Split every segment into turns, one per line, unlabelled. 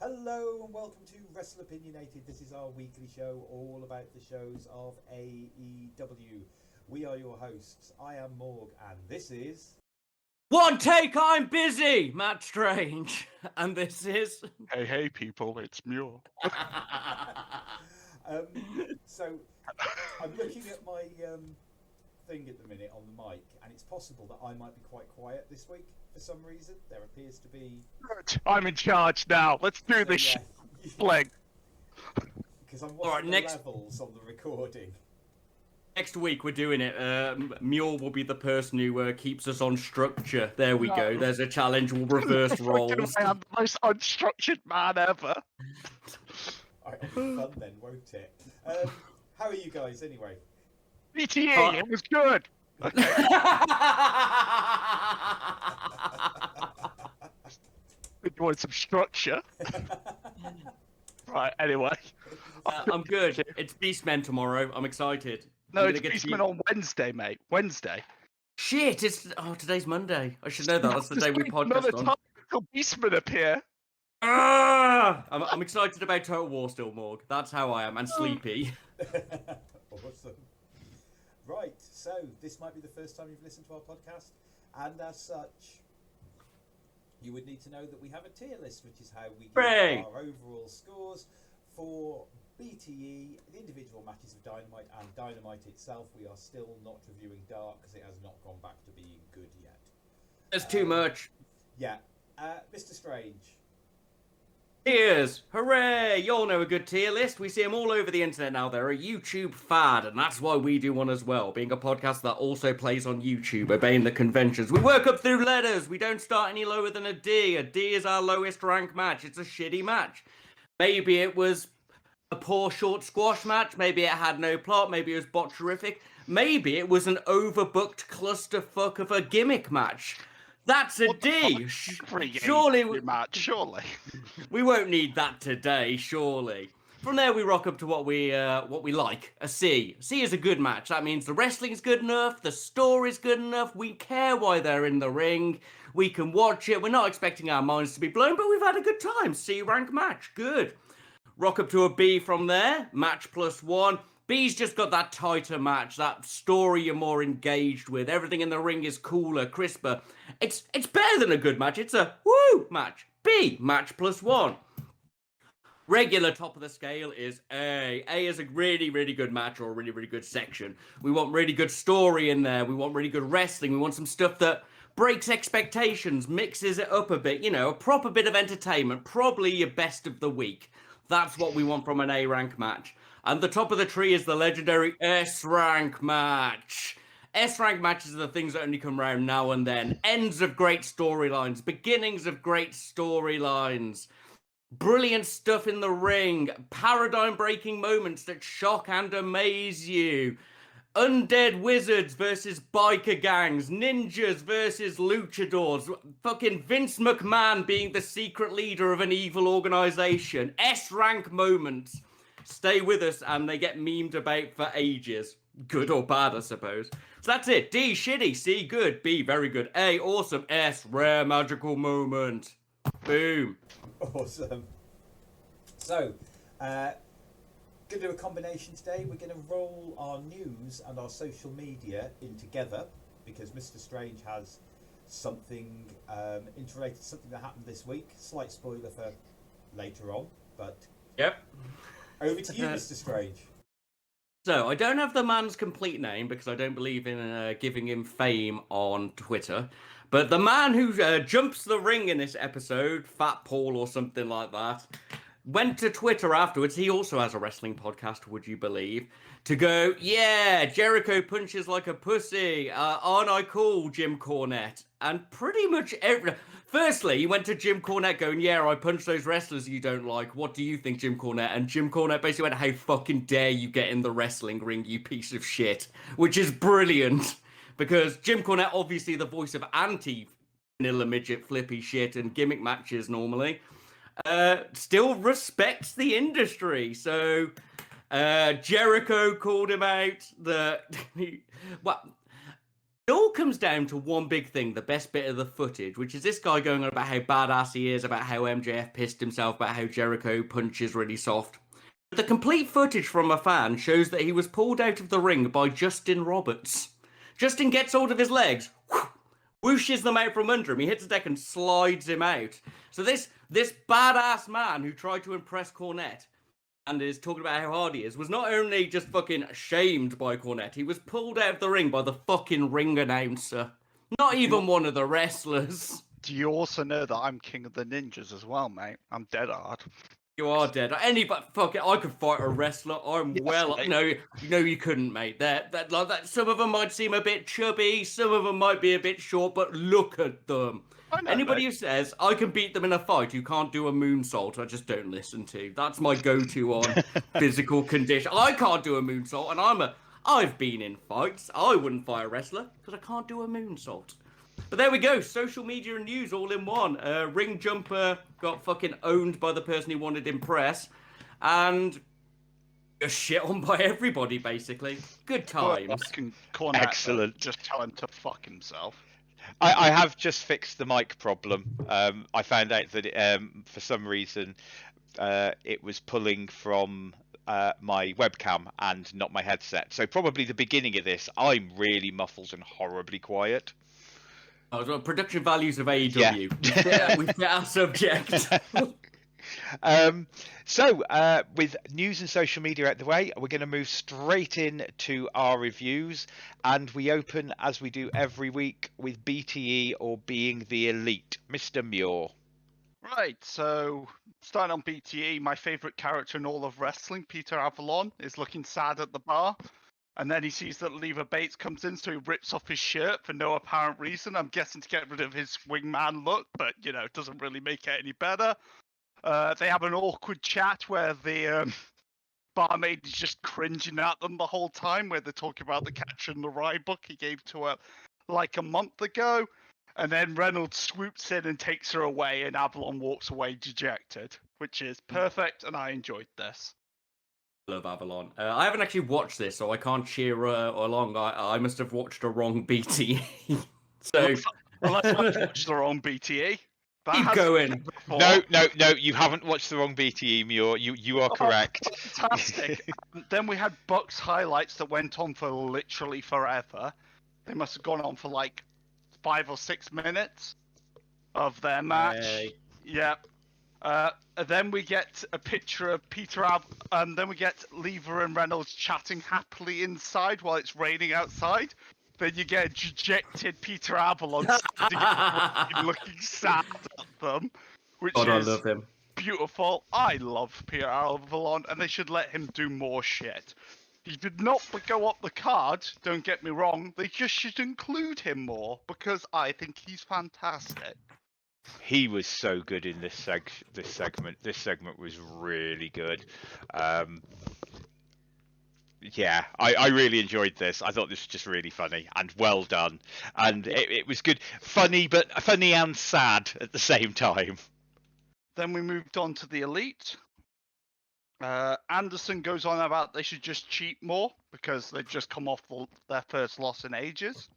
Hello and welcome to Wrestleopinionated. This is our weekly show all about the shows of AEW. We are your hosts. I am Morg and this is...
One take, I'm busy, Matt Strange. And this is...
Hey people, it's Muir.
So, I'm looking at my thing at the minute on the mic, and it's possible that I might be quite quiet this week for some reason. There appears to be...
I'm in charge now. Let's do this shit. Flag.
Because I'm watching the levels on the recording.
Next week we're doing it. Muir will be the person who keeps us on structure. There we go. There's a challenge. We'll reverse roles.
I'm the most unstructured man ever.
Alright, it'll be fun then, won't it? How are you guys anyway?
BTE, it was good. Okay. You want some structure? Right, anyway.
I'm good. It's Beastmen tomorrow. I'm excited.
No, it's Beastmen on Wednesday, mate. Wednesday.
Shit, today's Monday. I should know that. That's the day we podcast on.
Until Beastmen appear.
I'm excited about Total War still, Morg. That's how I am, and sleepy.
Awesome. Right, so this might be the first time you've listened to our podcast, and as such, you would need to know that we have a tier list, which is how we give our overall scores for BTE, the individual matches of Dynamite, and Dynamite itself. We are still not reviewing Dark because it has not gone back to being good yet.
There's too much.
Yeah. Mr. Strange.
Tiers! Hooray! You all know a good tier list. We see them all over the internet now. They're a YouTube fad, and that's why we do one as well, being a podcast that also plays on YouTube, obeying the conventions. We work up through letters. We don't start any lower than a D. A D is our lowest rank match. It's a shitty match. Maybe it was a poor short squash match. Maybe it had no plot. Maybe it was botcherific. Maybe it was an overbooked clusterfuck of a gimmick match. That's a D. Surely we won't need that today. Surely. From there, we rock up to what we like. A C. C is a good match. That means the wrestling's good enough, the story's good enough. We care why they're in the ring. We can watch it. We're not expecting our minds to be blown, but we've had a good time. C rank match. Good. Rock up to a B from there. Match +1. B's just got that tighter match, that story you're more engaged with. Everything in the ring is cooler, crisper. It's better than a good match. It's a woo match. B, match +1. Regular top of the scale is A. A is a really, really good match or a really, really good section. We want really good story in there. We want really good wrestling. We want some stuff that breaks expectations, mixes it up a bit. You know, a proper bit of entertainment. Probably your best of the week. That's what we want from an A rank match. And the top of the tree is the legendary S-rank match. S-rank matches are the things that only come around now and then. Ends of great storylines. Beginnings of great storylines. Brilliant stuff in the ring. Paradigm-breaking moments that shock and amaze you. Undead wizards versus biker gangs. Ninjas versus luchadors. Fucking Vince McMahon being the secret leader of an evil organization. S-rank moments. Stay with us, and they get memed about for ages. Good or bad, I suppose. So that's it. D, shitty. C, good. B, very good. A, awesome. S, rare magical moment. Boom.
Awesome. So, going to do a combination today. We're going to roll our news and our social media in together because Mr. Strange has something interrelated to something that happened this week. Slight spoiler for later on, but...
Yep.
Over to you, Mr. Strange.
So, I don't have the man's complete name because I don't believe in giving him fame on Twitter. But the man who jumps the ring in this episode, Fat Paul or something like that, went to Twitter afterwards. He also has a wrestling podcast, would you believe? To go, yeah, Jericho punches like a pussy. Aren't I cool, Jim Cornette? And pretty much Firstly, he went to Jim Cornette going, yeah, I punched those wrestlers you don't like. What do you think, Jim Cornette? And Jim Cornette basically went, how fucking dare you get in the wrestling ring, you piece of shit. Which is brilliant. Because Jim Cornette, obviously the voice of anti-vanilla midget flippy shit and gimmick matches normally, still respects the industry. So Jericho called him out. It all comes down to one big thing, the best bit of the footage, which is this guy going on about how badass he is, about how MJF pissed himself, about how Jericho punches really soft. But the complete footage from a fan shows that he was pulled out of the ring by Justin Roberts. Justin gets hold of his legs, whooshes them out from under him, he hits the deck and slides him out. So this badass man who tried to impress Cornette and is talking about how hard he is, was not only just fucking shamed by Cornette, he was pulled out of the ring by the fucking ring announcer. Not even one of the wrestlers.
Do you also know that I'm king of the ninjas as well, mate? I'm dead hard.
You are dead. Fuck it, I could fight a wrestler. I'm
Yes, mate.
No, you couldn't, mate. That some of them might seem a bit chubby, some of them might be a bit short, but look at them.
I know,
Anybody
mate.
who says I can beat them in a fight who can't do a moonsault, I just don't listen to. That's my go-to on physical condition. I can't do a moonsault, and I've been in fights. I wouldn't fight a wrestler because I can't do a moonsault. But there we go, social media and news all in one. Ring jumper got fucking owned by the person he wanted to impress, and just shit on by everybody, basically. Good times.
Cornette,
Excellent.
Just tell him to fuck himself.
I have just fixed the mic problem. I found out that for some reason it was pulling from my webcam and not my headset. So probably the beginning of this, I'm really muffled and horribly quiet.
Oh, well, production values of AEW. We've hit our subject.
With news and social media out the way, we're going to move straight in to our reviews, and we open, as we do every week, with BTE or Being the Elite. Mr. Muir.
Right, so starting on BTE, my favourite character in all of wrestling, Peter Avalon, is looking sad at the bar. And then he sees that Lever Bates comes in, so he rips off his shirt for no apparent reason. I'm guessing to get rid of his wingman look, but, you know, it doesn't really make it any better. They have an awkward chat where the barmaid is just cringing at them the whole time, where they're talking about the Catcher in the Rye book he gave to her like a month ago. And then Reynolds swoops in and takes her away, and Avalon walks away dejected, which is perfect, and I enjoyed this.
Love Avalon. I haven't actually watched this, so I can't cheer along. I must have watched a wrong BTE. So
Unless I watched the wrong BTE.
Keep going.
No, you haven't watched the wrong BTE, Muir. You are correct.
Fantastic. Then we had Bucks highlights that went on for literally forever. They must have gone on for like 5 or 6 minutes of their match.
Hey.
Yeah. Then we get a picture of then we get Lever and Reynolds chatting happily inside while it's raining outside. Then you get a dejected Peter Avalon looking sad at them, which
God,
is
I love him.
beautiful. I love Peter Avalon, and they should let him do more shit. He did not go up the card, don't get me wrong. They just should include him more, because I think he's fantastic.
He was so good in this segment. This segment was really good. Yeah, I really enjoyed this. I thought this was just really funny and well done. And it was good. Funny and sad at the same time.
Then we moved on to the Elite. Anderson goes on about they should just cheat more because they've just come off their first loss in ages.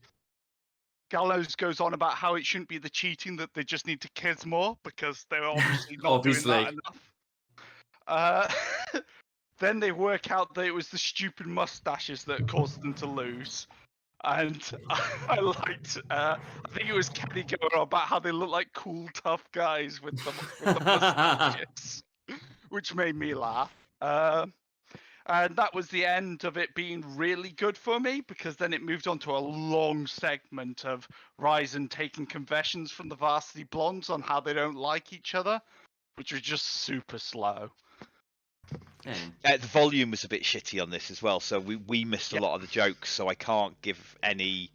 Gallows goes on about how it shouldn't be the cheating, that they just need to kiss more because they're obviously not doing that enough. Then they work out that it was the stupid mustaches that caused them to lose. And I liked, I think it was Kenny going on about how they look like cool, tough guys with the mustaches, which made me laugh. And that was the end of it being really good for me, because then it moved on to a long segment of Ryzen taking confessions from the Varsity Blondes on how they don't like each other, which was just super slow.
The volume was a bit shitty on this as well, so we missed a lot of the jokes, so I can't give any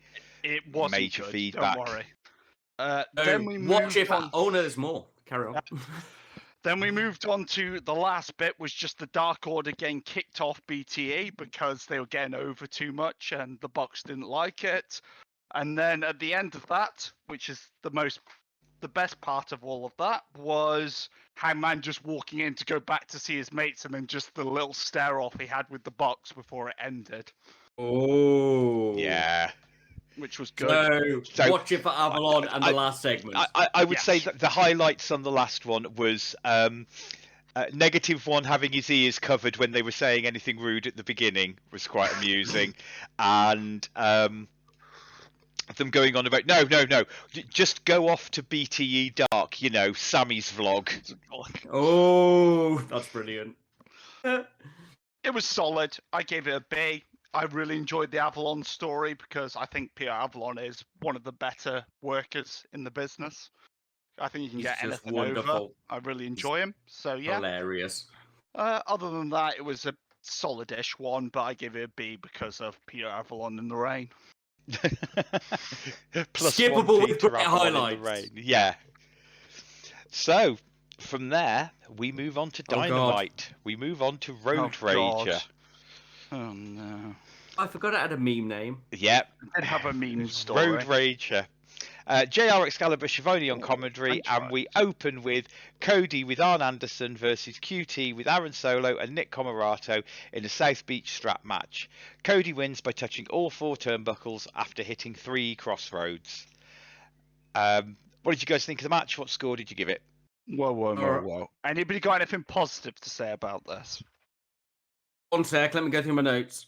major
good,
feedback.
Don't worry. Then we moved on.
Oh no, there's more. Carry on.
Then we moved on to the last bit, was just the Dark Order getting kicked off BTE because they were getting over too much and the Bucks didn't like it. And then at the end of that, which is the best part of all of that, was Hangman just walking in to go back to see his mates, and then just the little stare off he had with the Bucks before it ended.
Oh
yeah.
which was good.
So watch it for Avalon and the last segment.
I would say that the highlights on the last one was -1 having his ears covered when they were saying anything rude at the beginning was quite amusing, and them going on about no, just go off to BTE Dark, Sammy's vlog.
Oh, that's brilliant.
It was solid. I gave it a B. I really enjoyed the Avalon story because I think Peter Avalon is one of the better workers in the business. I think you can get anything over. I really enjoy him. So yeah,
hilarious.
Other than that, it was a solid-ish one, but I give it a B because of Peter Avalon in the rain.
Skippable with great highlights.
Yeah. So from there, we move on to Dynamite. We move on to Road Rager.
Oh no!
I forgot it had a meme name.
Yep.
It did have a meme story.
Road Rager. JR Excalibur Schiavone on commentary, and we open with Cody with Arn Anderson versus QT with Aaron Solo and Nick Comoroto in a South Beach strap match. Cody wins by touching all 4 turnbuckles after hitting 3 crossroads. What did you guys think of the match? What score did you give it?
Whoa. Anybody got anything positive to say about this?
1 sec, let me go through my notes.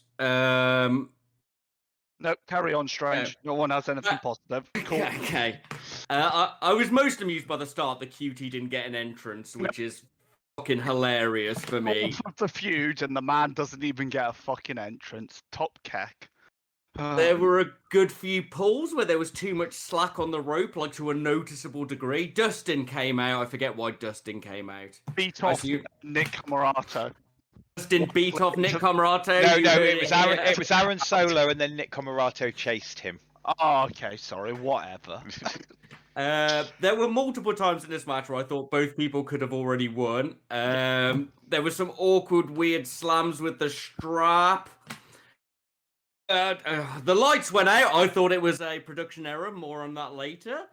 No, carry on, Strange. No one has anything positive. Cool.
Okay. I was most amused by the start that QT didn't get an entrance, which is fucking hilarious for me.
The feud, and the man doesn't even get a fucking entrance. Top keck.
There were a good few pulls where there was too much slack on the rope, like to a noticeable degree. Dustin came out. I forget why Dustin came out.
Beat off Nick Comoroto.
Dustin beat off Nick Comoroto.
No, it was Aaron Solo, and then Nick Comoroto chased him.
Oh, okay, sorry, whatever.
There were multiple times in this match where I thought both people could have already won. There were some awkward, weird slams with the strap. The lights went out. I thought it was a production error. More on that later.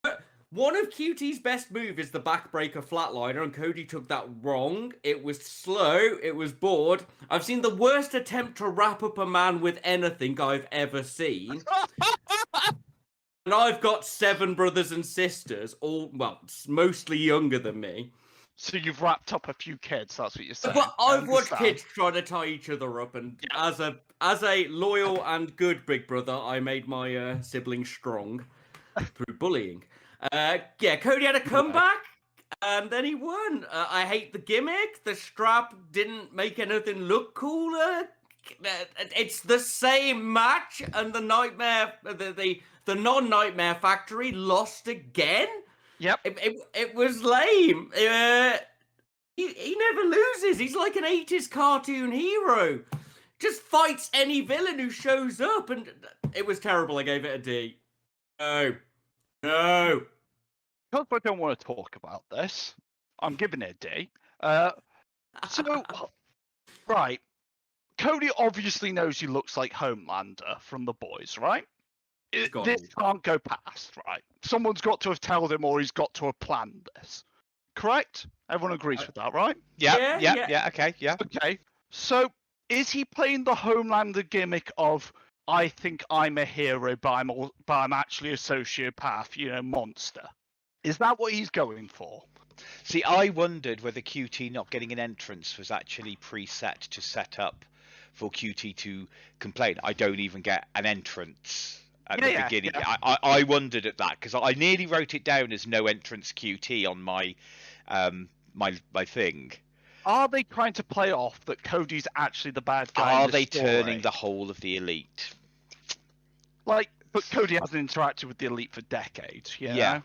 But one of QT's best moves is the backbreaker flatliner, and Cody took that wrong. It was slow. It was bored. I've seen the worst attempt to wrap up a man with anything I've ever seen. And I've got 7 brothers and sisters, all, well, mostly younger than me.
So you've wrapped up a few kids, that's what you're saying.
But I've watched kids try to tie each other up, and as a loyal and good big brother, I made my siblings strong through bullying. Cody had a comeback, and then he won. I hate the gimmick. The strap didn't make anything look cooler. It's the same match, and the Nightmare, the non-Nightmare Factory lost again.
Yep.
It was lame. He never loses. He's like an 80s cartoon hero. Just fights any villain who shows up, and it was terrible. I gave it a D. No.
Because I don't want to talk about this, I'm giving it a D. Right. Cody obviously knows he looks like Homelander from The Boys, right? This can't go past, right? Someone's got to have told him, or he's got to have planned this. Correct? Everyone agrees with that, right?
Yeah, okay, yeah.
Okay, so is he playing the Homelander gimmick of, I think I'm a hero, but I'm actually a sociopath, monster? Is that what he's going for?
See, I wondered whether QT not getting an entrance was actually preset to set up for QT to complain. I don't even get an entrance at the beginning. Yeah. I wondered at that because I nearly wrote it down as no entrance QT on my my thing.
Are they trying to play off that Cody's actually the bad guy?
Are they turning the whole of the Elite?
But Cody hasn't interacted with the Elite for decades.
Yeah.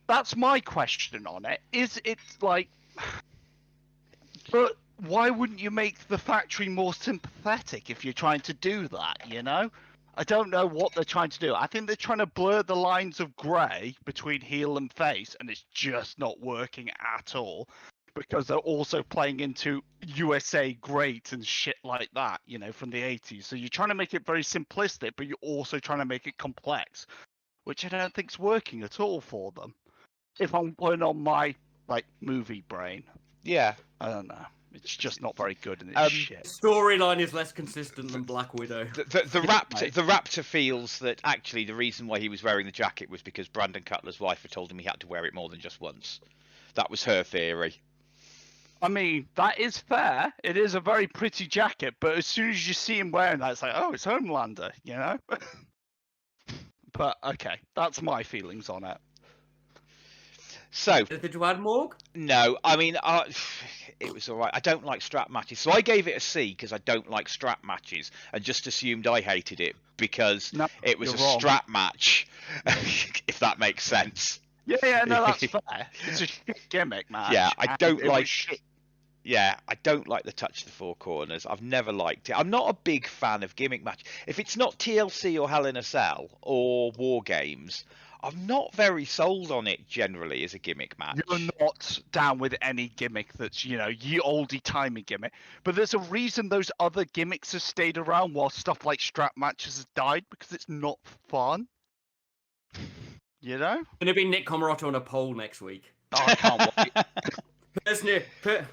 That's my question on it. Is it like? But why wouldn't you make the Factory more sympathetic if you're trying to do that? I don't know what they're trying to do. I think they're trying to blur the lines of grey between heel and face, and it's just not working at all. Because they're also playing into USA Great and shit like that, from the 80s. So you're trying to make it very simplistic, but you're also trying to make it complex, which I don't think's working at all for them. If I'm putting on my movie brain.
Yeah.
I don't know. It's just not very good and it's shit.
Storyline is less consistent than Black Widow.
The Raptor feels that actually the reason why he was wearing the jacket was because Brandon Cutler's wife had told him he had to wear it more than just once. That was her theory.
I mean, that is fair. It is a very pretty jacket, but as soon as you see him wearing that, it's like, oh, it's Homelander, you know? But, okay, that's my feelings on it.
So,
Did you add Morg?
no, I mean, it was all right. I don't like strap matches, so I gave it a C because I don't like strap matches, and just assumed I hated it because it was a strap match, if that makes sense.
Yeah, no, that's fair. It's a shit gimmick, man.
Yeah, I don't like. Yeah, I don't like the touch the four corners. I've never liked it. I'm not a big fan of gimmick match. If it's not TLC or Hell in a Cell or War Games, I'm not very sold on it generally as a gimmick match.
You're not down with any gimmick that's, ye oldie timey gimmick. But there's a reason those other gimmicks have stayed around while stuff like strap matches has died, because it's not fun. You know?
Gonna be Nick Comoroto on a pole next week.
Oh, I can't wait.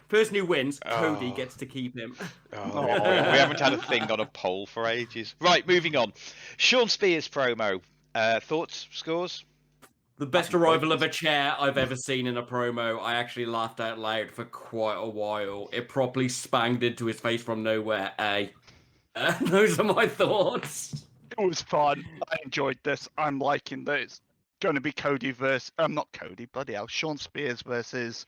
Person who wins, Cody gets to keep him.
We haven't had a thing on a poll for ages. Right, moving on. Sean Spears promo. Thoughts, scores?
The best arrival of a chair I've ever seen in a promo. I actually laughed out loud for quite a while. It properly spanged into his face from nowhere. Those are my thoughts.
It was fun. I enjoyed this. I'm liking this. Going to be Cody versus... not Cody, bloody hell. Sean Spears versus...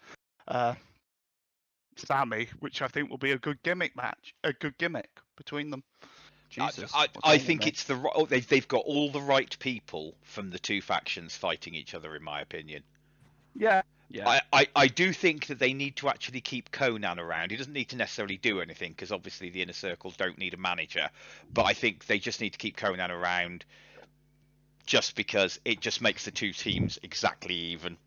Sammy, which I think will be a good gimmick match, a good gimmick between them. Jesus,
I think it's they've got all the right people from the two factions fighting each other, in my opinion.
Yeah.
I do think that they need to actually keep Conan around. He doesn't need to necessarily do anything because obviously the Inner Circles don't need a manager, but I think they just need to keep Conan around just because it just makes the two teams exactly even.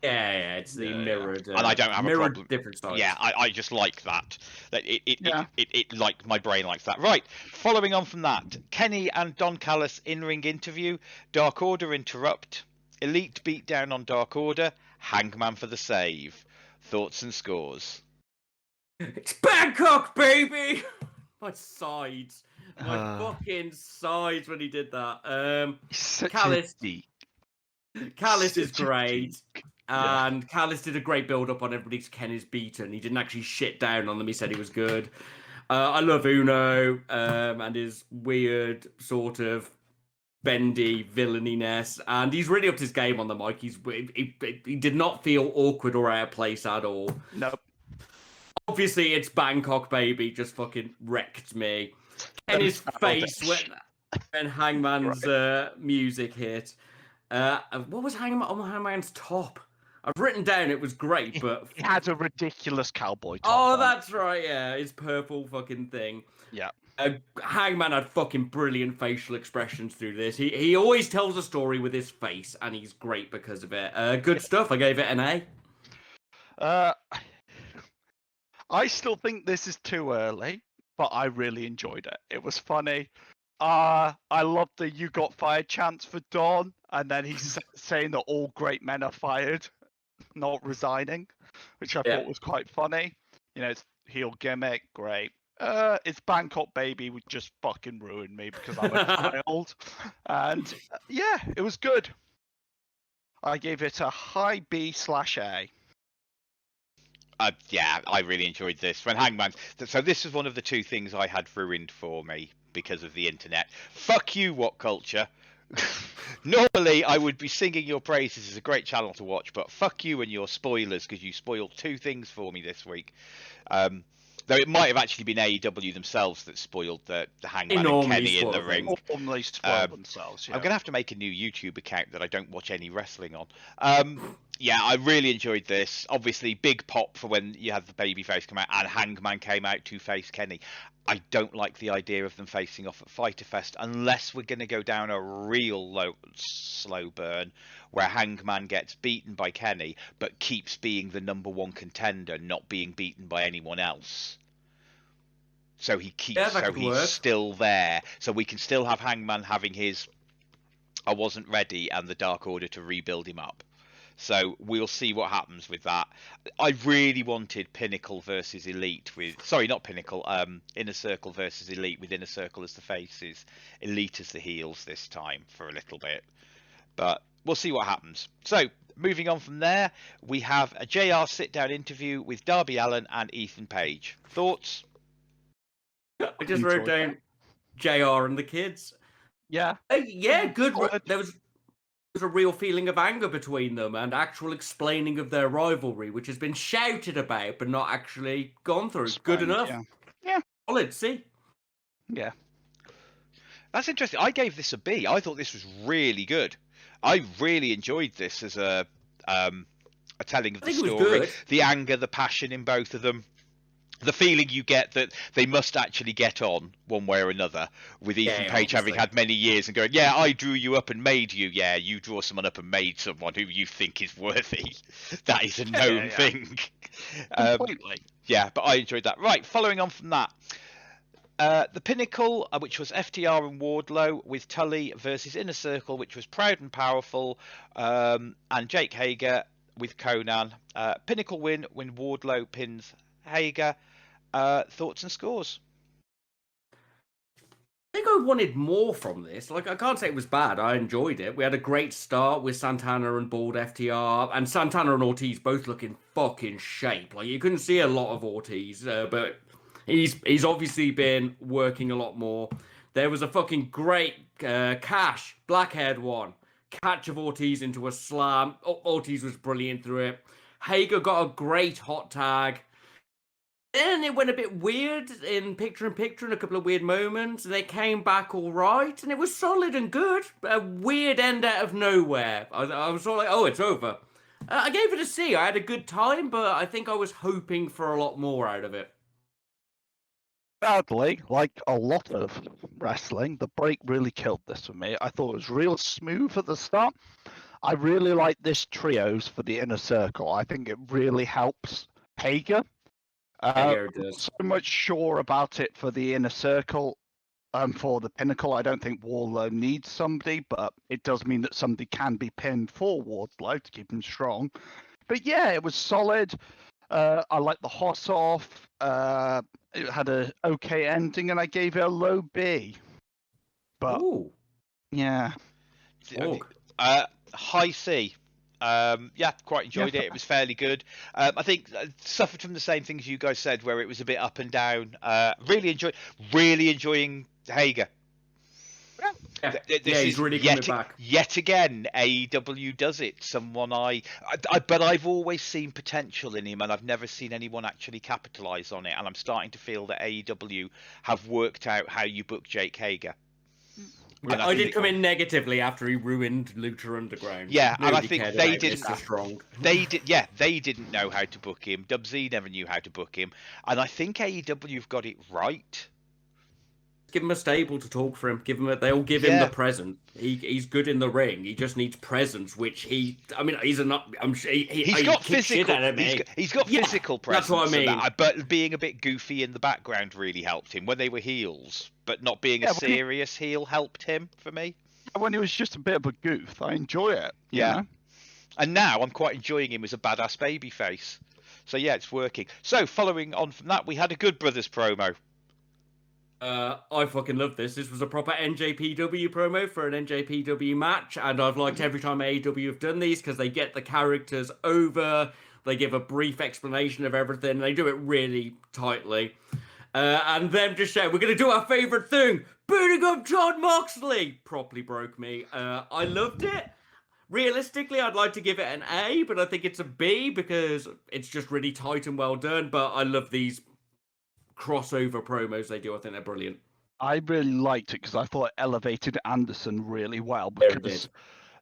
Yeah, it's the mirrored.
And I don't have a problem.
Different styles.
Yeah, I just like that. It like my brain likes that. Right. Following on from that, Kenny and Don Callis in-ring interview. Dark Order interrupt. Elite beat down on Dark Order. Hangman for the save. Thoughts and scores.
It's Bangkok, baby. My sides, my fucking sides when he did that. Callis is great. And Callis did a great build-up on everybody's Kenny's beaten. He didn't actually shit down on them. He said he was good. I love Uno and his weird sort of bendy villaininess. And he's really upped his game on the mic. He did not feel awkward or out of place at all.
Nope.
Obviously, it's Bangkok, baby. Just fucking wrecked me. Kenny's face when Hangman's music hit. What was Hangman's top? I've written down it was great, but
he had a ridiculous cowboy top.
Oh, that's right, yeah, his purple fucking thing.
Yeah.
Hangman had fucking brilliant facial expressions through this. He always tells a story with his face, and he's great because of it. Good stuff. I gave it an A.
I still think this is too early, but I really enjoyed it. It was funny. I love the "you got fired" chants for Dawn, and then he's saying that all great men are fired, not resigning, which I thought was quite funny. It's heel gimmick, great. It's Bangkok, baby, would just fucking ruin me because I'm a child. And it was good. I gave it a high B/A.
I really enjoyed this. When Hangman... So this was one of the two things I had ruined for me because of the internet. Fuck you, What Culture. Normally, I would be singing your praises. It's a great channel to watch, but fuck you and your spoilers because you spoiled two things for me this week. Though it might have actually been AEW themselves that spoiled the Hangman and Kenny in the ring.
Normally spoil themselves,
I'm going to have to make a new YouTube account that I don't watch any wrestling on. I really enjoyed this. Obviously, big pop for when you had the babyface come out and Hangman came out to face Kenny. I don't like the idea of them facing off at Fyter Fest unless we're going to go down a real slow burn where Hangman gets beaten by Kenny but keeps being the number one contender, not being beaten by anyone else. So he keeps, he's still there. So we can still have Hangman having his "I wasn't ready" and the Dark Order to rebuild him up. So we'll see what happens with that. I really wanted Pinnacle versus Elite not Pinnacle, Inner Circle versus Elite with Inner Circle as the faces, Elite as the heels this time for a little bit. But we'll see what happens. So moving on from there, we have a JR sit-down interview with Darby Allin and Ethan Page. Thoughts?
I just wrote down JR and the kids.
Yeah.
Yeah, good. There was a real feeling of anger between them and actual explaining of their rivalry, which has been shouted about but not actually gone through. Good enough.
Yeah.
Solid, see?
Yeah.
That's interesting. I gave this a B. I thought this was really good. I really enjoyed this as a telling of the story. The anger, the passion in both of them. The feeling you get that they must actually get on one way or another, with Ethan Page having had many years and going, yeah, I drew you up and made you. Yeah, you draw someone up and made someone who you think is worthy. That is a known thing.
Completely.
Yeah, but I enjoyed that. Right, following on from that. The Pinnacle, which was FTR and Wardlow, with Tully versus Inner Circle, which was Proud and Powerful, and Jake Hager with Conan. Pinnacle win when Wardlow pins Hager. Thoughts and scores?
I think I wanted more from this. Like, I can't say it was bad. I enjoyed it. We had a great start with Santana and Bald FTR, and Santana and Ortiz both look in fucking shape. Like, you couldn't see a lot of Ortiz, but he's obviously been working a lot more. There was a fucking great Cash, black-haired one. Catch of Ortiz into a slam. Ortiz was brilliant through it. Hager got a great hot tag. Then it went a bit weird in picture-in-picture in a couple of weird moments. And they came back all right, and it was solid and good. A weird end out of nowhere. I was sort of like, oh, it's over. I gave it a C. I had a good time, but I think I was hoping for a lot more out of it.
Sadly, like a lot of wrestling, the break really killed this for me. I thought it was real smooth at the start. I really like this trios for the Inner Circle. I think it really helps Hager.
Hager does.
So much sure about it for the Inner Circle. For the Pinnacle, I don't think Wardlow needs somebody, but it does mean that somebody can be pinned for Wardlow to keep him strong. But yeah, it was solid. I like the Hoss off. It had a okay ending, and I gave it a low B. But yeah,
high C. Yeah, quite enjoyed it. It was fairly good. I think suffered from the same things you guys said, where it was a bit up and down. Really enjoying Hager.
Yeah, he's really coming back.
Yet again, AEW does it. Someone but I've always seen potential in him, and I've never seen anyone actually capitalise on it. And I'm starting to feel that AEW have worked out how you book Jake Hager.
I did come in negatively after he ruined Lucha Underground.
Yeah,
Nobody
and I think they didn't.
Strong.
They did. Yeah, they didn't know how to book him. Dub Z never knew how to book him, and I think AEW have got it right.
Give him a stable to talk for him. They'll give him the present. He's good in the ring. He just needs presence, which he's got
physical. He's got physical presence.
That's what I mean.
But being a bit goofy in the background really helped him when they were heels. But not being a serious heel helped him for me.
When he was just a bit of a goof, I enjoy it.
Yeah.
You know?
And now I'm quite enjoying him as a badass babyface. So yeah, it's working. So following on from that, we had a Good Brothers promo.
I fucking love this. This was a proper NJPW promo for an NJPW match, and I've liked every time AEW have done these because they get the characters over, they give a brief explanation of everything, and they do it really tightly. And them just shout, we're going to do our favourite thing, booting up John Moxley! Properly broke me. I loved it. Realistically, I'd like to give it an A, but I think it's a B because it's just really tight and well done, but I love these crossover promos they do. I think they're brilliant.
I really liked it because I thought it elevated Anderson really well. Because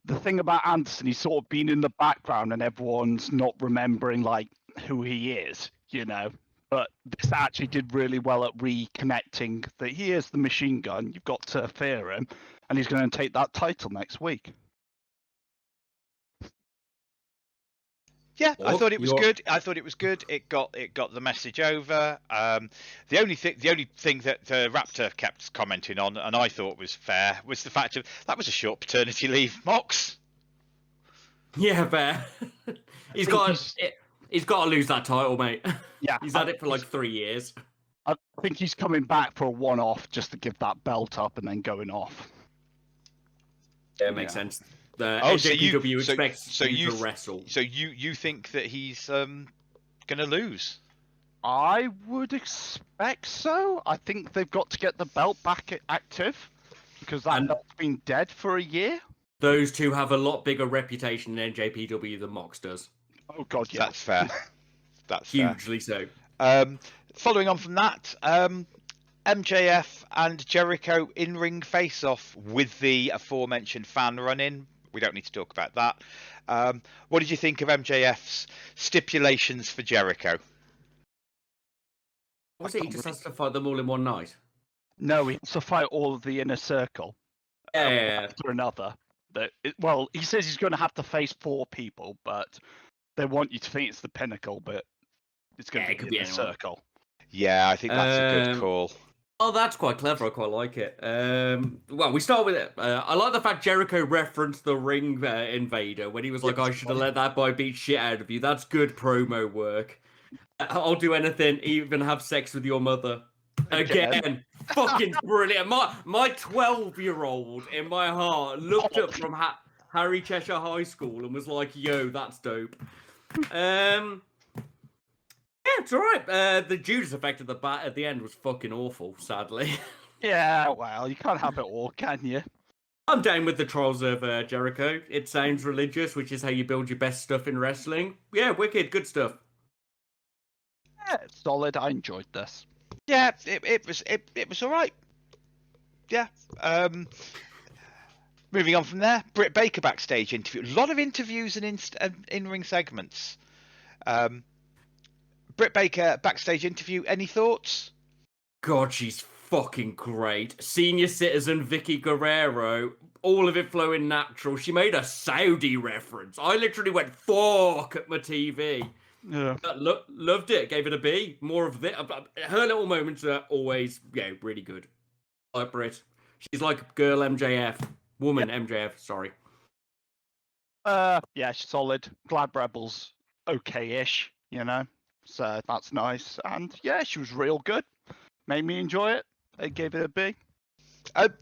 the thing about Anderson, he's sort of been in the background and everyone's not remembering like who he is, you know. But this actually did really well at reconnecting that he is the machine gun. You've got to fear him, and he's going to take that title next week.
Yeah, I thought it was good. It got the message over. The only thing that Raptor kept commenting on, and I thought was fair, was the fact of that was a short paternity leave, Mox.
Yeah, fair. He's got to lose that title, mate.
Yeah,
He's had it for like 3 years.
I think he's coming back for a one-off just to give that belt up and then going off.
Yeah, it makes sense. The
NJPW
expects you to wrestle.
So you think that he's going to lose?
I would expect so. I think they've got to get the belt back active because that belt's been dead for a year.
Those two have a lot bigger reputation in NJPW than Mox does.
Oh God, yeah.
That's fair. That's
hugely
fair.
so.
Following on from that, MJF and Jericho in-ring face-off with the aforementioned fan run-in. We don't need to talk about that. What did you think of MJF's stipulations for Jericho?
Was it he just has to fight them all in one night?
No, he has to fight all of the inner circle. After another. Well, he says he's going to have to face 4 people, but they want you to think it's the Pinnacle, but it's going to be the circle.
Yeah, I think that's a good call.
Oh, that's quite clever. I quite like it. Well, we start with it. I like the fact Jericho referenced the Ring Invader when he was like, I should have let that boy beat shit out of you. That's good promo work. I'll do anything, even have sex with your mother. Again, fucking brilliant. My 12-year-old in my heart looked up from Harry Cheshire High School and was like, yo, that's dope. Yeah, it's alright. The Judas effect at the end was fucking awful, sadly.
Yeah, well, you can't have it all, can you?
I'm down with the Trials of Jericho. It sounds religious, which is how you build your best stuff in wrestling. Yeah, wicked, good stuff.
Yeah, it's solid. I enjoyed this.
Yeah, it was all right. Yeah. Moving on from there, Britt Baker backstage interview. A lot of interviews and in-ring segments. Britt Baker backstage interview. Any thoughts?
God, she's fucking great. Senior citizen Vicky Guerrero. All of it flowing natural. She made a Saudi reference. I literally went fuck at my TV.
Yeah.
Loved it. Gave it a B. More of it. Her little moments are always, really good. Like Britt. She's like girl MJF. Woman MJF, sorry.
Yeah, she's solid. Glad Rebel's okay-ish, So that's nice. And yeah, she was real good. Made me enjoy it. I gave it a B.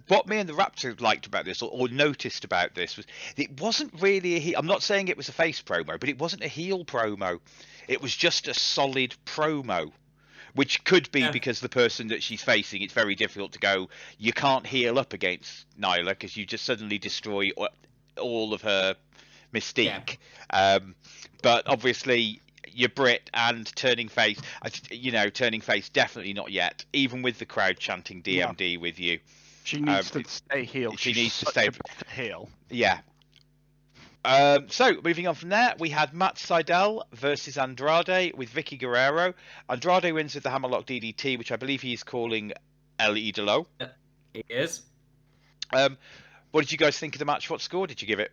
What me and the Raptor liked about this, or noticed about this, was it wasn't really a heel. I'm not saying it was a face promo, but it wasn't a heel promo. It was just a solid promo, which could be because the person that she's facing, it's very difficult to go, you can't heel up against Nyla because you just suddenly destroy all of her mystique. Yeah. But obviously, you're Brit and turning face, turning face, definitely not yet, even with the crowd chanting DMD with you.
She needs to stay heel.
She needs to stay
heel.
Yeah. So, moving on from there, we had Matt Sydal versus Andrade with Vicky Guerrero. Andrade wins with the Hammerlock DDT, which I believe he's calling El Idolo.
He is.
What did you guys think of the match? What score did you give it?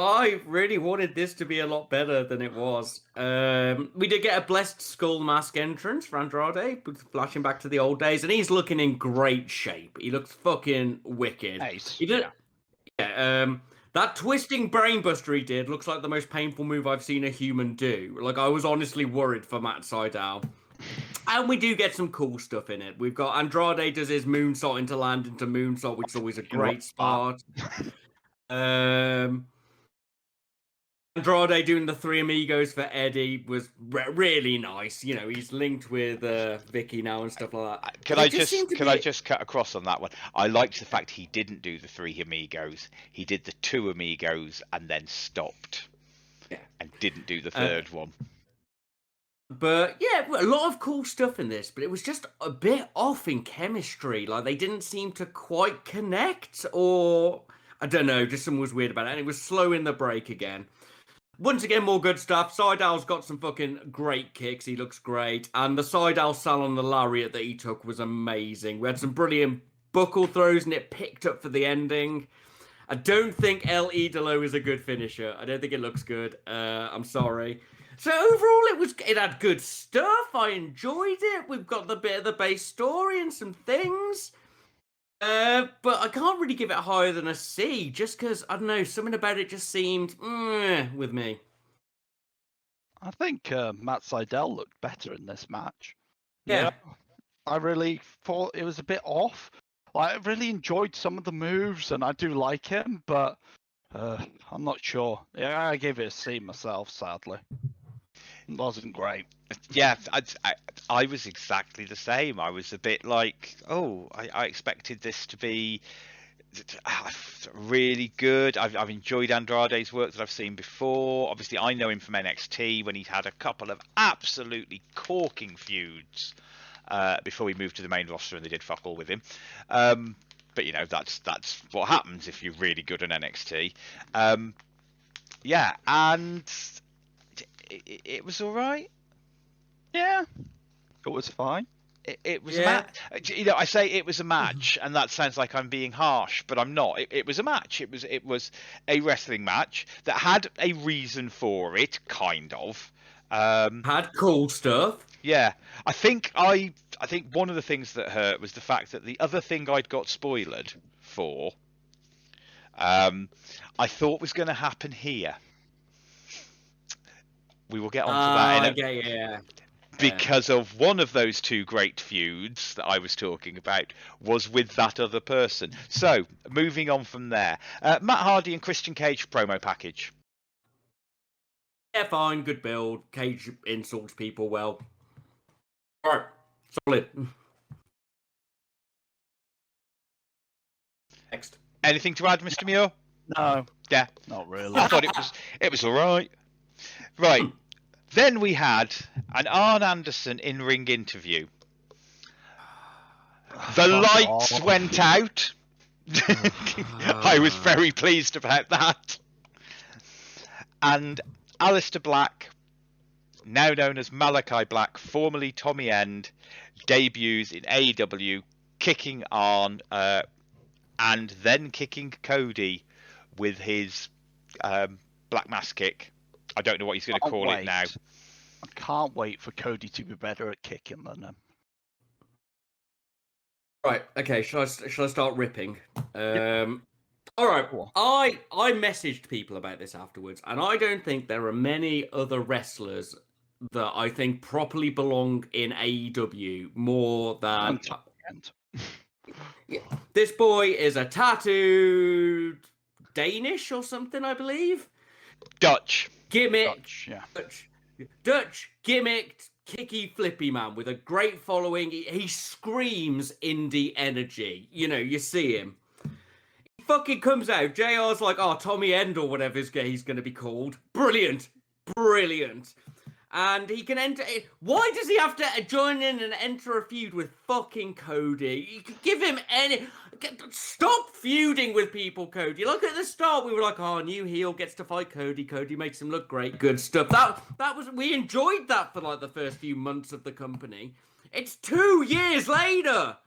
I really wanted this to be a lot better than it was. We did get a blessed skull mask entrance for Andrade, flashing back to the old days, and he's looking in great shape. He looks fucking wicked.
Nice.
He did. Yeah. That twisting brainbuster he did looks like the most painful move I've seen a human do. Like, I was honestly worried for Matt Sydal. And we do get some cool stuff in it. We've got Andrade does his moonsault into land into moonsault, which is always a great spot. Andrade doing the Three Amigos for Eddie was really nice. He's linked with Vicky now and stuff like that.
Can I just cut across on that one? I liked the fact he didn't do the Three Amigos. He did the Two Amigos and then stopped. Yeah. And didn't do the third one.
But yeah, a lot of cool stuff in this, but it was just a bit off in chemistry. Like, they didn't seem to quite connect, or I don't know, just something was weird about it. And it was slow in the break again. Once again, more good stuff. Sydal's got some fucking great kicks. He looks great. And the Sydal sal on the lariat that he took was amazing. We had some brilliant buckle throws, and it picked up for the ending. I don't think El Idolo is a good finisher. I don't think it looks good. I'm sorry. So overall, it had good stuff. I enjoyed it. We've got the bit of the base story and some things. But I can't really give it higher than a C, just because, I don't know, something about it just seemed with me.
I think Matt Sydal looked better in this match.
Yeah.
I really thought it was a bit off. I really enjoyed some of the moves, and I do like him, but I'm not sure. Yeah, I gave it a C myself, sadly. It wasn't great.
Yeah, I was exactly the same. I was a bit like, I expected this to be really good. I've enjoyed Andrade's work that I've seen before. Obviously, I know him from NXT when he'd had a couple of absolutely corking feuds before we moved to the main roster, and they did fuck all with him. But you know, that's what happens if you're really good at NXT. Yeah, and it was all right.
Yeah, it was fine.
It was a match. You know, I say it was a match, and that sounds like I'm being harsh, but I'm not. It was a match. It was a wrestling match that had a reason for it, kind of.
Had cool stuff.
Yeah, I think one of the things that hurt was the fact that the other thing I'd got spoiled for, I thought was going to happen here. We will get onto that in a because of one of those two great feuds that I was talking about was with that other person. So, moving on from there. Matt Hardy and Christian Cage promo package.
Yeah, fine, good build. Cage insults people well. Alright, solid. Next.
Anything to add, Mr. Muir?
No.
Yeah.
Not really.
I thought it was alright. Right. Then we had an Arn Anderson in-ring interview. The lights went out. I was very pleased about that. And Aleister Black, now known as Malachi Black, formerly Tommy End, debuts in AEW, kicking Arn and then kicking Cody with his Black Mass kick. I don't know what he's going to call it now.
I can't wait for Cody to be better at kicking than him.
Right, okay, shall I start ripping?
Yep.
Alright, I messaged people about this afterwards, and I don't think there are many other wrestlers that I think properly belong in AEW more than... This boy is a tattooed Danish or something, I believe.
Dutch
gimmicked, kicky, flippy man with a great following. He screams indie energy. You know, you see him. He fucking comes out. JR's like, Tommy End or whatever he's going to be called. Brilliant. And he can enter... Why does he have to join in and enter a feud with fucking Cody? You could give him any... Stop feuding with people, Cody. Like at the start, we were like, new heel gets to fight Cody. Cody makes him look great. Good stuff. That was... We enjoyed that for like the first few months of the company. It's 2 years later.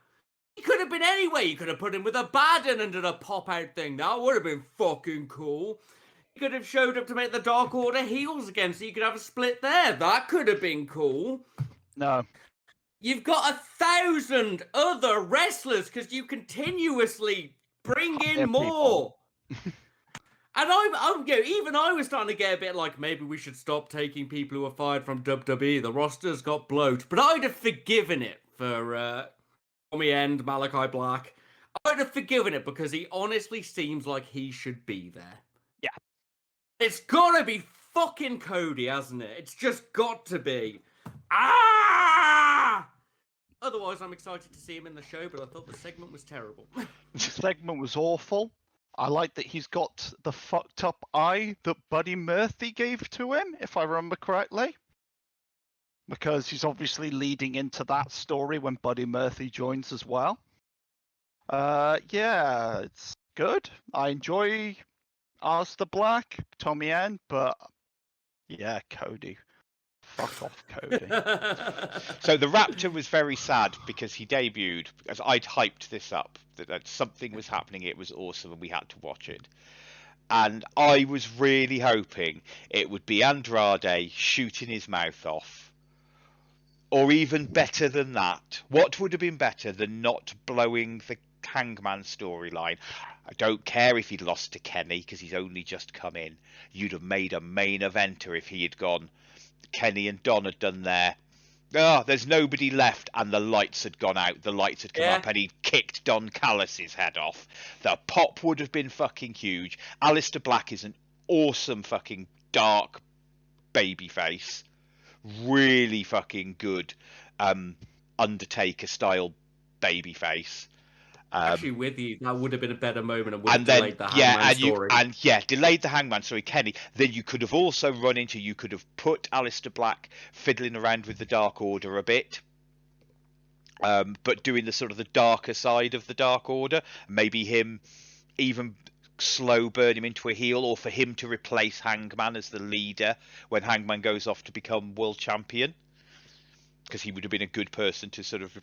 He could have been anyway. You could have put him with a bad and under a pop-out thing. That would have been fucking cool. He could have showed up to make the Dark Order heels again, so you could have a split there. That could have been cool.
No.
You've got 1,000 other wrestlers because you continuously bring in more. And even I was starting to get a bit like, maybe we should stop taking people who are fired from WWE. The roster's got bloat. But I'd have forgiven it for Tommy End, Malachi Black. I'd have forgiven it because he honestly seems like he should be there.
Yeah.
It's gotta be fucking Cody, hasn't it? It's just got to be. Otherwise, I'm excited to see him in the show, but I thought the segment was terrible.
The segment was awful. I like that he's got the fucked up eye that Buddy Murphy gave to him, if I remember correctly. Because he's obviously leading into that story when Buddy Murphy joins as well. Yeah, it's good. I enjoy Aleister Black, Tommy End, but yeah, Cody. Fuck off, Cody.
So the Raptor was very sad because he debuted, as I'd hyped this up, that something was happening, it was awesome, and we had to watch it. And I was really hoping it would be Andrade shooting his mouth off. Or even better than that. What would have been better than not blowing Hangman storyline. I don't care if he'd lost to Kenny because he's only just come in. You'd have made a main eventer if he had gone. Kenny and Don had done their. Oh, there's nobody left, and the lights had gone out. The lights had come up, and he'd kicked Don Callis's head off. The pop would have been fucking huge. Aleister Black is an awesome fucking dark babyface. Really fucking good Undertaker-style babyface.
Actually, with you, that would have been a better moment and would have delayed the Hangman story.
Delayed the Hangman story, Kenny. Then you could have also you could have put Aleister Black fiddling around with the Dark Order a bit, but doing the sort of the darker side of the Dark Order. Maybe him even slow burn him into a heel, or for him to replace Hangman as the leader when Hangman goes off to become world champion, because he would have been a good person to sort of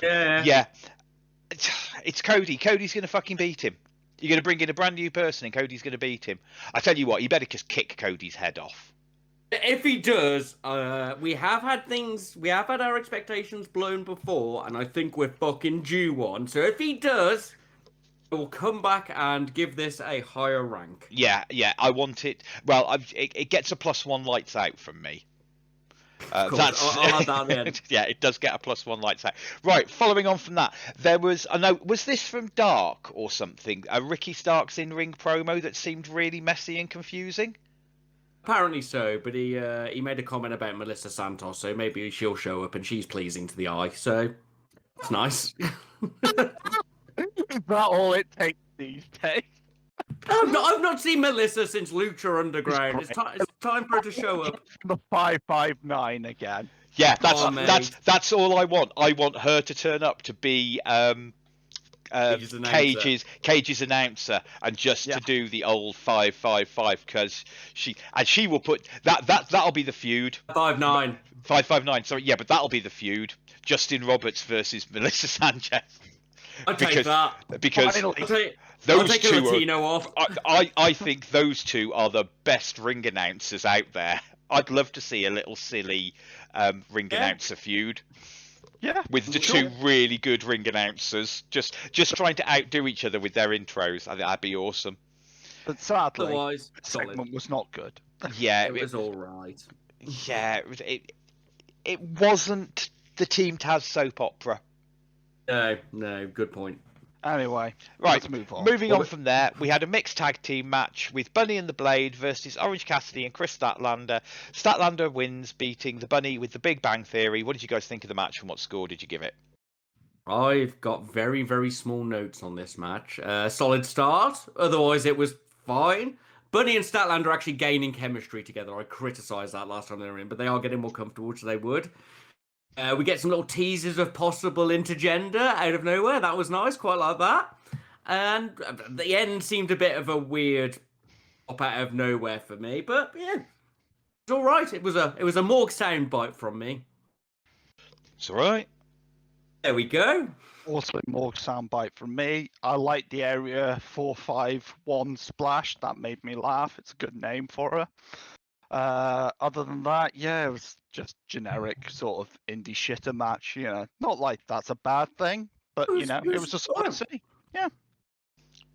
It's Cody. Cody's going to fucking beat him. You're going to bring in a brand new person and Cody's going to beat him. I tell you what, you better just kick Cody's head off.
If he does, we have had our expectations blown before, and I think we're fucking due one. So if he does, we'll come back and give this a higher rank.
Yeah, I want it. Well, it gets a +1 lights out from me.
I'll add that then.
Yeah, it does get a +1 lights out. Right, following on from that, there was, I know, was this from Dark or something? A Ricky Starks in-ring promo that seemed really messy and confusing?
Apparently so, but he made a comment about Melissa Santos, so maybe she'll show up and she's pleasing to the eye, so it's nice.
Is that all it takes these days?
I've not seen Melissa since Lucha Underground. It's time for her to show up.
The 559 again.
Yeah, that's all I want. I want her to turn up to be Cage's announcer, and just to do the old 555, because she will put that'll be the feud. 559. Sorry, yeah, but that'll be the feud. Justin Roberts versus Melissa Sanchez.
I'll take that.
Because
I'll take a Latino off.
I think those two are the best ring announcers out there. I'd love to see a little silly ring announcer feud.
Yeah,
with the two really good ring announcers, just trying to outdo each other with their intros. I think that'd be awesome.
But sadly,
otherwise,
the segment was not good.
Yeah,
it was all right.
Yeah, it wasn't the Team Taz soap opera.
No, good point.
Anyway,
right,
let's move on.
Moving on from there, we had a mixed tag team match with Bunny and the Blade versus Orange Cassidy and Chris Statlander. Statlander wins, beating the Bunny with the Big Bang Theory. What did you guys think of the match, and what score did you give it?
I've got very, very small notes on this match. Solid start. Otherwise, it was fine. Bunny and Statlander are actually gaining chemistry together. I criticised that last time they were in, but they are getting more comfortable, which they would. We get some little teasers of possible intergender out of nowhere. That was nice, quite like that. And the end seemed a bit of a weird pop out of nowhere for me, but yeah, it's all right. It was a Morg soundbite from me.
It's all right.
There we go.
Also, Morg soundbite from me. I like the Area 451 Splash. That made me laugh. It's a good name for her. Other than that, yeah, it was just generic sort of indie shitter match. You know, not like that's a bad thing, but it was a solid C.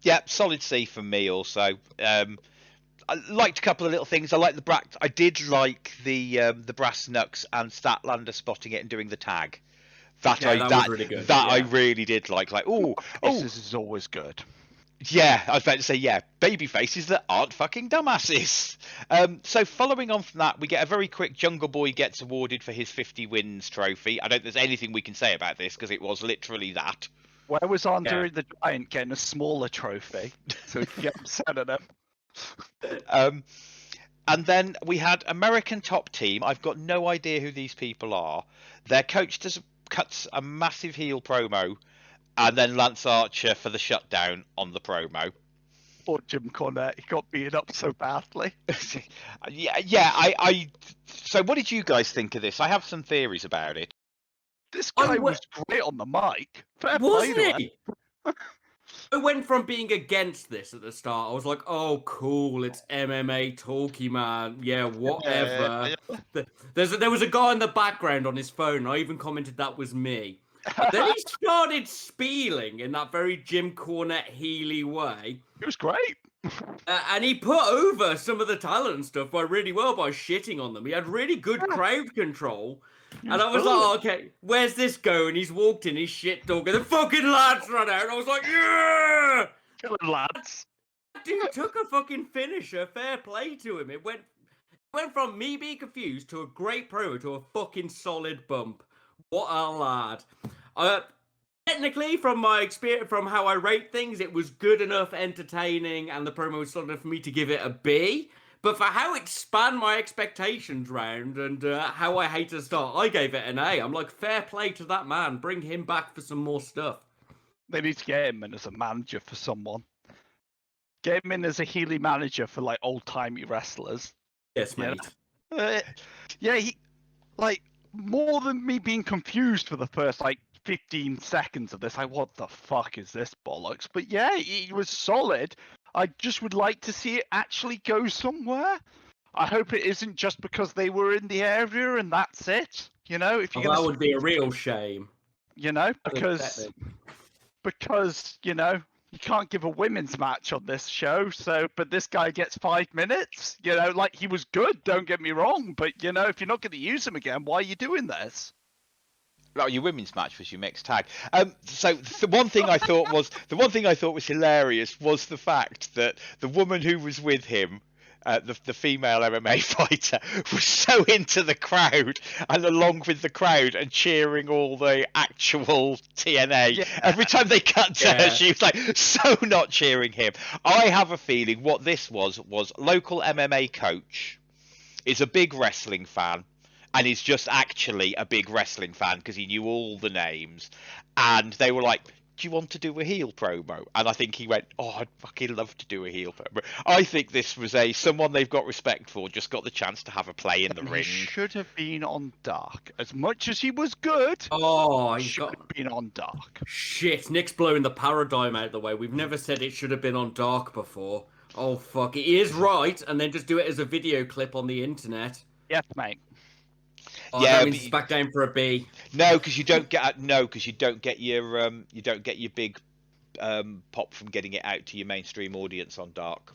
Yeah, solid C from me also. I liked a couple of little things. I liked I did like the Brass Knucks and Statlander spotting it and doing the tag. That was really good. I really did like.
This is always good.
Yeah, I was about to say, baby faces that aren't fucking dumbasses. So following on from that, we get a very quick Jungle Boy gets awarded for his 50 wins trophy. I don't think there's anything we can say about this because it was literally that.
Where was Andre the Giant getting a smaller trophy so he could get upset at him?
And then we had American Top Team. I've got no idea who these people are. Their coach cuts a massive heel promo, and then Lance Archer for the shutdown on the promo.
Poor Jim Cornette, he got beaten up so badly.
So what did you guys think of this? I have some theories about it.
This guy was great on the mic.
Wasn't he? I went from being against this at the start. I was like, oh, cool, it's MMA talkie, man. Yeah, whatever. There was a guy in the background on his phone. I even commented that was me. Then he started spieling in that very Jim Cornette Healy way.
It was great.
And he put over some of the talent and stuff by shitting on them. He had really good crowd control. And I was like, oh, okay, where's this going? He's walked in, he's shit talking. The fucking lads ran out. And I was like, yeah!
Killing lads.
Dude took a fucking finisher. Fair play to him. It went from me being confused to a great promo to a fucking solid bump. What a lad. Technically, from my experience, from how I rate things, it was good enough, entertaining, and the promo was solid enough for me to give it a B. But for how it spanned my expectations round and how I hated to start, I gave it an A. I'm like, fair play to that man. Bring him back for some more stuff.
They need to get him in as a manager for someone. Get him in as a Healy manager for like old-timey wrestlers.
Yes, mate.
Yeah, he like more than me being confused for the first like 15 seconds of this. Like, what the fuck is this bollocks? But yeah, he was solid. I just would like to see it actually go somewhere. I hope it isn't just because they were in the area and that's it. You know, if you're
that would be a real shame.
You know, because you know, you can't give a women's match on this show. So, but this guy gets 5 minutes. You know, like he was good. Don't get me wrong, but you know, if you're not going to use him again, why are you doing this?
Oh, your women's match was your mixed tag. So the one thing I thought was hilarious was the fact that the woman who was with him, the female MMA fighter, was so into the crowd and along with the crowd and cheering all the actual TNA. Yeah. Every time they cut to her, she was like so not cheering him. I have a feeling what this was local MMA coach is a big wrestling fan. And he's just actually a big wrestling fan because he knew all the names. And they were like, do you want to do a heel promo? And I think he went, oh, I'd fucking love to do a heel promo. I think this was someone they've got respect for, just got the chance to have a play in the ring.
He should have been on Dark. As much as he was good,
he
should have been on Dark.
Shit, Nick's blowing the paradigm out of the way. We've never said it should have been on Dark before. Oh, fuck. He is right, and then just do it as a video clip on the internet.
Yes, mate.
Oh, yeah, that means it's back down for a B.
No, because you don't get your big pop from getting it out to your mainstream audience on Dark.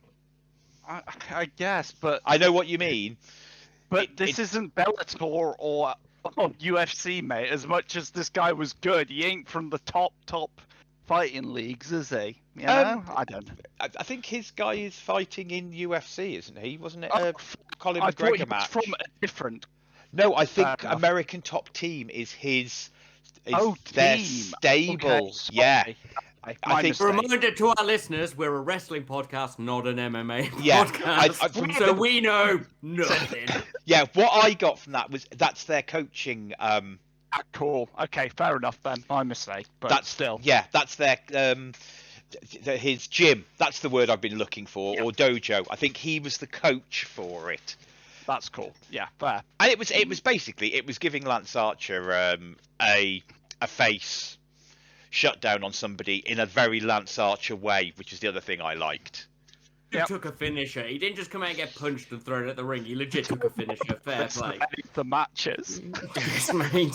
I guess, but
I know what you mean.
But this isn't Bellator or UFC, mate. As much as this guy was good, he ain't from the top fighting leagues, is he? You know? I don't know.
I think his guy is fighting in UFC, isn't he? Wasn't it a Colin McGregor match?
From a different.
No, I think American Top Team is their stable. Okay, yeah.
I think a reminder to our listeners, we're a wrestling podcast, not an MMA podcast. So we know nothing.
Yeah, what I got from that was that's their coaching.
Cool. Okay, fair enough then. My mistake, but that's still.
Yeah, that's their his gym. That's the word I've been looking for, or dojo. I think he was the coach for it.
That's cool. Yeah, fair.
And it was basically giving Lance Archer a face shutdown on somebody in a very Lance Archer way, which is the other thing I liked.
He took a finisher. He didn't just come out and get punched and thrown at the ring. He legit took a finisher. Fair play.
The matches.
Yes, mate.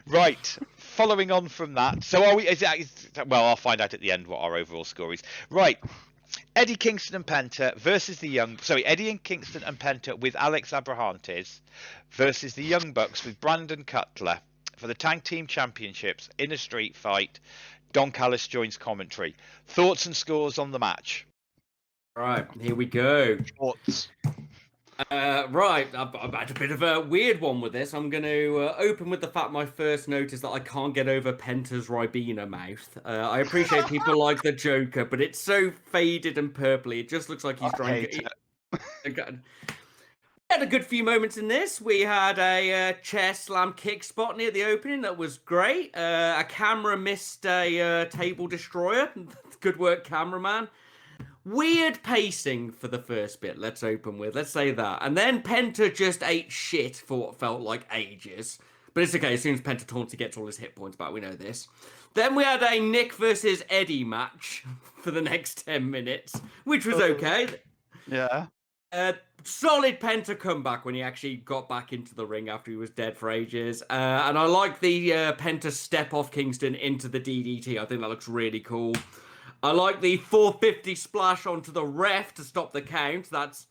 Right. Following on from that, so are we? Well, I'll find out at the end what our overall score is. Right. Eddie Kingston and Penta versus Eddie and Kingston and Penta with Alex Abrahantes versus the Young Bucks with Brandon Cutler for the Tag Team Championships in a street fight. Don Callis joins commentary. Thoughts and scores on the match?
Right, here we go.
Thoughts?
Right, I've had a bit of a weird one with this. I'm going to open with the fact my first note is that I can't get over Penta's Ribena mouth. I appreciate people like the Joker, but it's so faded and purpley. It just looks like he's trying to... We had a good few moments in this. We had a chair slam kick spot near the opening that was great. A camera missed a table destroyer. Good work, cameraman. Weird pacing for the first bit, let's say that. And then Penta just ate shit for what felt like ages. But it's okay, as soon as Penta taunts, he gets all his hit points back, we know this. Then we had a Nick versus Eddie match for the next 10 minutes, which was okay.
Yeah.
solid Penta comeback when he actually got back into the ring after he was dead for ages. And I like the Penta step off Kingston into the DDT. I think that looks really cool. I like the 450 splash onto the ref to stop the count. That's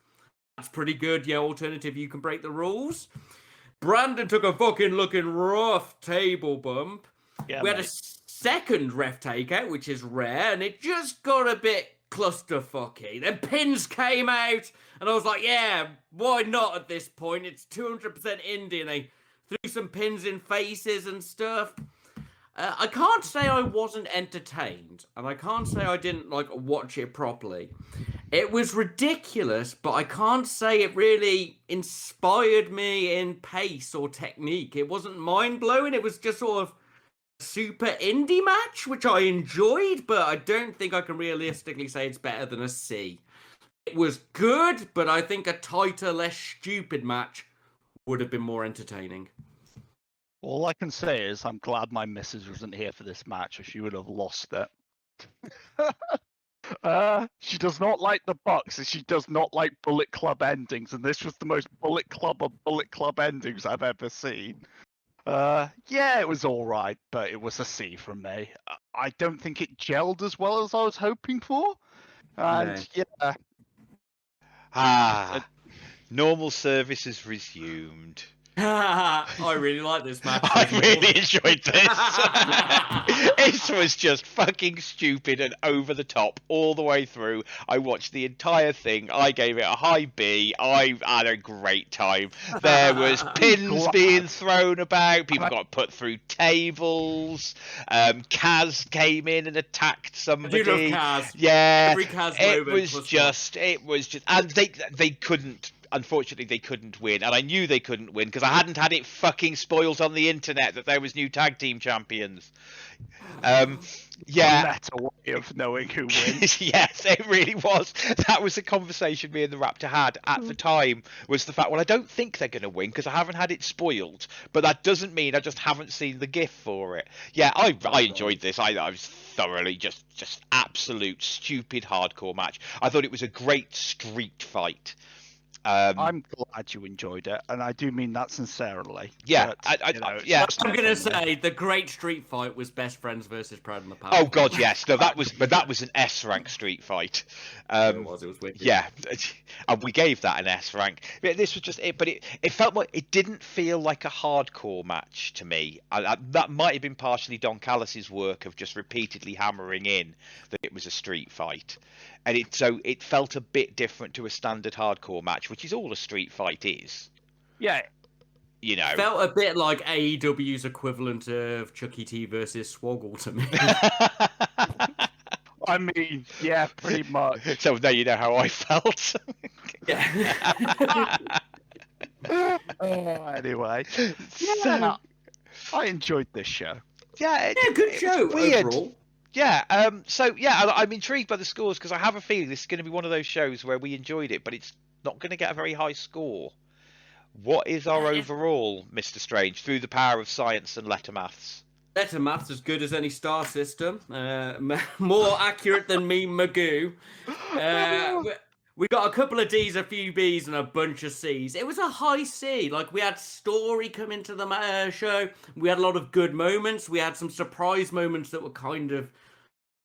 pretty good. Yeah, alternative, you can break the rules. Brandon took a fucking looking rough table bump.
Yeah,
we had a second ref takeout, which is rare, and it just got a bit clusterfucky. Then pins came out, and I was like, yeah, why not at this point? It's 200% indie, and they threw some pins in faces and stuff. I can't say I wasn't entertained, and I can't say I didn't watch it properly. It was ridiculous, but I can't say it really inspired me in pace or technique. It wasn't mind-blowing. It was just sort of a super indie match, which I enjoyed, but I don't think I can realistically say it's better than a C. It was good, but I think a tighter, less stupid match would have been more entertaining.
All I can say is I'm glad my missus wasn't here for this match, or she would have lost it. She does not like the Bucks, and she does not like Bullet Club endings, and this was the most Bullet Club of Bullet Club endings I've ever seen. Yeah, it was all right, but it was a C from me. I don't think it gelled as well as I was hoping for, and
yeah. Normal service has resumed.
I really like this match.
I really enjoyed this. This was just fucking stupid and over the top all the way through. I watched the entire thing. I gave it a high B. I had a great time. There was pins being thrown about. People got put through tables. Kaz came in and attacked somebody.
I do love Kaz.
Yeah,
every Kaz
it was just, and they couldn't. Unfortunately, they couldn't win, and I knew they couldn't win because I hadn't had it fucking spoiled on the internet that there was new tag team champions. Yeah,
that's a way of knowing who wins.
Yes, it really was. That was the conversation me and the Raptor had at the time. Was the fact, well, I don't think they're going to win because I haven't had it spoiled, but that doesn't mean I just haven't seen the GIF for it. Yeah, I enjoyed this. I was thoroughly just absolute stupid hardcore match. I thought it was a great street fight.
I'm glad you enjoyed it, and I do mean that sincerely.
Yeah,
but,
yeah.
I'm gonna say the great street fight was Best Friends versus Proud and the Powerful.
Oh God, yes. No, that was an S rank street fight.
It was wicked.
Yeah, and we gave that an S rank. This was just it, but it felt like it didn't feel like a hardcore match to me. That might have been partially Don Callis's work of just repeatedly hammering in that it was a street fight. And it felt a bit different to a standard hardcore match, which is all a street fight is.
Yeah.
You know.
Felt a bit like AEW's equivalent of Chucky T versus Swoggle to me.
I mean, yeah, pretty much.
So now you know how I felt.
Yeah.
Anyway. Yeah, I enjoyed this show.
Yeah,
good show
weird.
overall.
Yeah, I'm intrigued by the scores because I have a feeling this is going to be one of those shows where we enjoyed it, but it's not going to get a very high score. What is our overall, Mr. Strange, through the power of science and letter maths?
Letter maths as good as any star system. More accurate than me, Magoo. We got a couple of D's, a few B's, and a bunch of C's. It was a high C. Like, we had story come into the show. We had a lot of good moments. We had some surprise moments that were kind of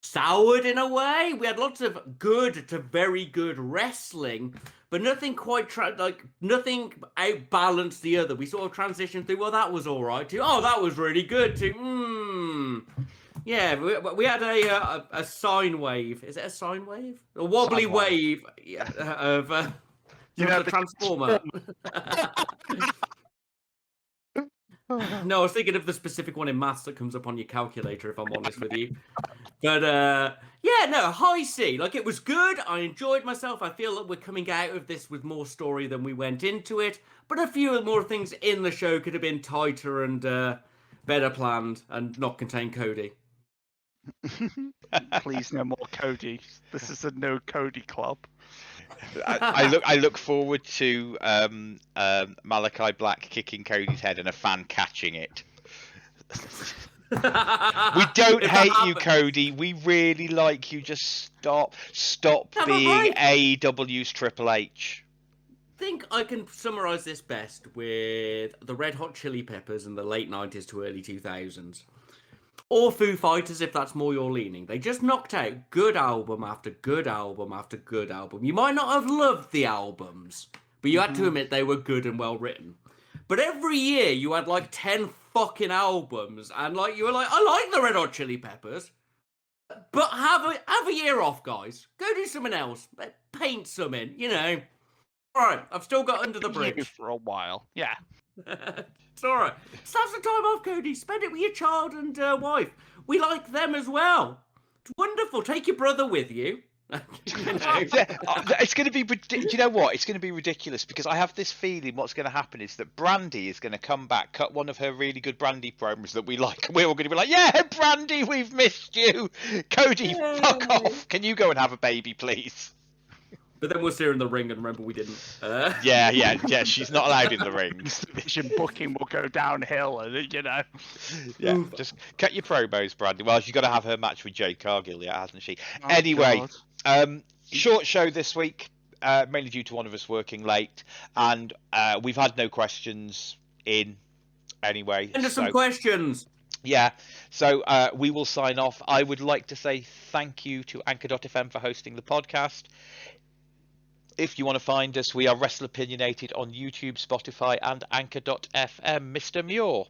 soured in a way. We had lots of good to very good wrestling, but nothing quite nothing outbalanced the other. We sort of transitioned through, well, that was all right, to, oh, that was really good, to, yeah, we had a sine wave. Is it a sine wave? A wobbly wave of the Transformer. No, I was thinking of the specific one in maths that comes up on your calculator, if I'm honest with you. But, high C. Like, it was good. I enjoyed myself. I feel that we're coming out of this with more story than we went into it. But a few more things in the show could have been tighter and better planned and not contain Cody.
Please, no more Cody. This is a no Cody club.
I look forward to Malachi Black kicking Cody's head and a fan catching it. We don't hate you, Cody. We really like you. Just stop being AEW's Triple H.
think I can summarize this best with the Red Hot Chili Peppers in the late 90s to early 2000s. Or Foo Fighters, if that's more your leaning. They just knocked out good album after good album after good album. You might not have loved the albums, but you had to admit they were good and well written. But every year you had like 10 fucking albums, and like you were like, I like the Red Hot Chili Peppers, but have a year off, guys. Go do something else. Paint something, you know. All right, I've still got Under the Bridge
for a while. Yeah.
It's all right. So have some time off, Cody. Spend it with your child and wife. We like them as well. It's wonderful. Take your brother with you.
It's going to be. Do you know what? It's going to be ridiculous because I have this feeling what's going to happen is that Brandy is going to come back, cut one of her really good Brandy promos that we like, and we're all going to be like, "Yeah, Brandy, we've missed you." Cody, fuck off. Can you go and have a baby, please?
But then we'll see her in the ring, and remember we didn't.
Yeah. She's not allowed in the ring.
Division booking will go downhill, and
Yeah, just cut your promos, Brandy. Well, she's got to have her match with Jade Cargill, hasn't she? Anyway, short show this week, mainly due to one of us working late, and we've had no questions in anyway.
Send us some questions.
Yeah, so we will sign off. I would like to say thank you to Anchor.fm for hosting the podcast. If you want to find us, we are Wrestleopinionated on YouTube, Spotify, and Anchor.fm. Mr. Muir.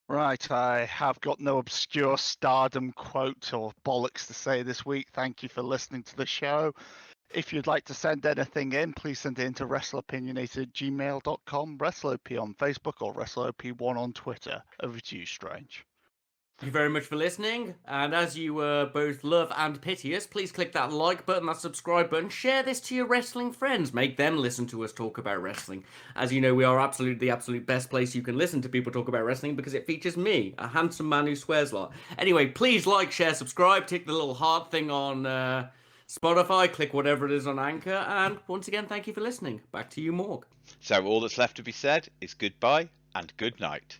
Right, I have got no obscure stardom quote or bollocks to say this week. Thank you for listening to the show. If you'd like to send anything in, please send it into wrestleopinionated@gmail.com, WrestleOP on Facebook, or WrestleOP1 on Twitter. Over to you, Strange.
Thank you very much for listening, and as you both love and pity us, please click that like button, that subscribe button, share this to your wrestling friends, make them listen to us talk about wrestling. As you know, we are the absolute best place you can listen to people talk about wrestling because it features me, a handsome man who swears a lot. Anyway, please like, share, subscribe, tick the little heart thing on Spotify, click whatever it is on Anchor, and once again, thank you for listening. Back to you, Morg.
So all that's left to be said is goodbye and good night.